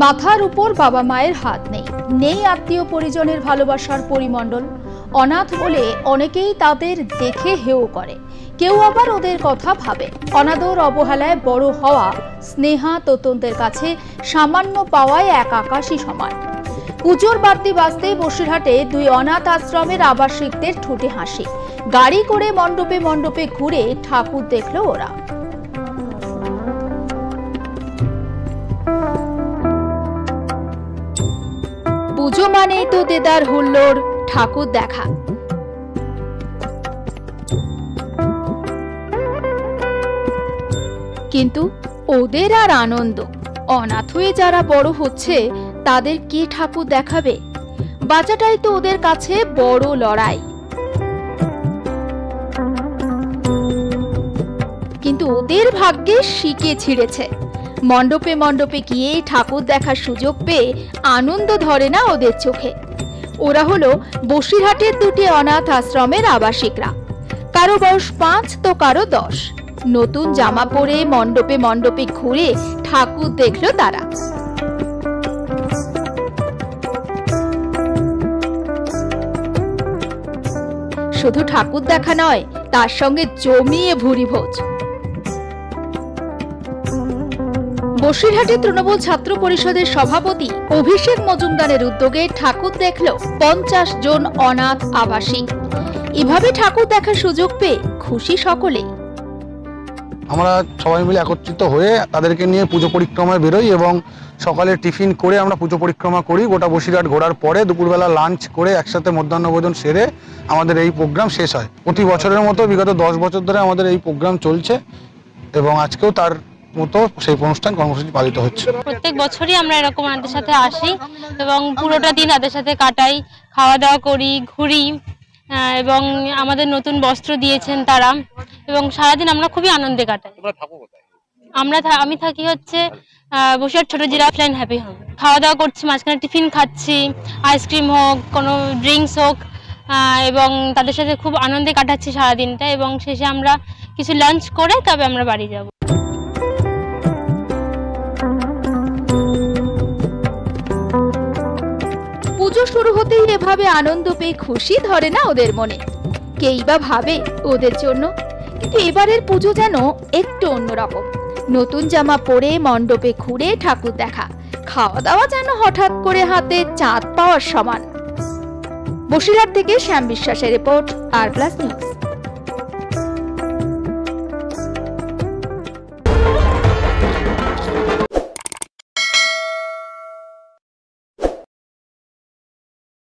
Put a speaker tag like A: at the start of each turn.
A: মাথার উপর বাবা মায়ের হাত নেই, নেই আত্মীয় পরিজনের ভালোবাসার পরিমণ্ডল। অনাথ বলে অনেকেই তাদের দেখে হেয় করে, কেউ আবার ওদের কথা ভাবে। অনাদর অবহেলায় বড় হওয়া স্নেহা তোতনদের কাছে সামান্য পাওয়ায় এক আকাশই সমান। পুজোর বাড়তি বাজতেই বসিরহাটে দুই অনাথ আশ্রমের আবাসিকদের ঠোঁটে হাসি। গাড়ি করে মণ্ডপে মণ্ডপে ঘুরে ঠাকুর দেখল ওরা। পুজো মানেই তো দেদার হুল্লোড়, ঠাকুর দেখা। কিন্তু ওদের আর আনন্দ, অনাথ হয়ে যারা বড় হচ্ছে তাদের কে ঠাকুর দেখাবে? বাচ্চাটাই তো ওদের কাছে বড় লড়াই। কিন্তু ওদের ভাগ্যে শিকে ছিঁড়েছে। মণ্ডপে মণ্ডপে গিয়ে ঠাকুর দেখার সুযোগ পেয়ে আনন্দ ধরে না ওদের চোখে। ওরা হলো বসিরহাটের দুটি অনাথ আশ্রমের আবাসিকরা। কারো বয়স 5 তো কারো 10। নতুন জামা পরে মণ্ডপে মণ্ডপে ঘুরে ঠাকুর দেখলো তারা। শুধু ঠাকুর দেখা নয়, তার সঙ্গে জমিয়ে ভুরি ভোজ। বসিরহাটের তৃণমূল ছাত্র পরিষদের সভাপতি অভিষেক মজুমদারের উদ্যোগে ঠাকুর দেখল 50 জন অনাথ আবাসিক। এভাবে ঠাকুর দেখার সুযোগ পেয়ে খুশি সকলেই।
B: আমরা সবাই মিলে একত্রিত হয়ে তাদেরকে নিয়ে পুজো পরিক্রমায় বেরোই এবং সকালে টিফিন করে আমরা পুজো পরিক্রমা করি। গোটা বসিরহাট ঘোরার পরে দুপুরবেলা লাঞ্চ করে একসাথে মধ্যাহ্নভোজন সেরে আমাদের এই প্রোগ্রাম শেষ হয়। প্রতি বছরের মতো বিগত 10 বছর ধরে আমাদের এই প্রোগ্রাম চলছে এবং আজকেও তার মতো সেই অনুষ্ঠান কর্মসূচি পালিত হচ্ছে।
C: প্রত্যেক বছরই আমরা এরকম ওনাদের সাথে আসি এবং পুরোটা দিন তাদের সাথে কাটাই, খাওয়া দাওয়া করি, ঘুরি এবং আমাদের নতুন বস্ত্র দিয়েছেন তারা এবং সারাদিন আমরা খুবই আনন্দে কাটাই। আমি থাকি হচ্ছে বসিরহাট ছোট জিরাফ লাইন হ্যাপি হোম। খাওয়া দাওয়া করছি, মাঝখানে টিফিন খাচ্ছি, আইসক্রিম হোক কোনো ড্রিঙ্কস হোক এবং তাদের সাথে খুব আনন্দে কাটাচ্ছি সারাদিনটা এবং শেষে আমরা কিছু লাঞ্চ করে তবে আমরা বাড়ি যাব।
A: পুজো শুরু হতেই এভাবে আনন্দ পেয়ে খুশি ধরে না ওদের মনে। কেই বা ভাবে ওদের জন্য, কিন্তু এবারের পুজো যেন একটু অন্যরকম। নতুন জামা পরে মণ্ডপে ঘুরে ঠাকুর দেখা, খাওয়া দাওয়া যেন হঠাৎ করে হাতে চাঁদ পাওয়ার সমান। বসিরহাট থেকে শ্যাম বিশ্বাসের রিপোর্ট, আর প্লাস নিউজ।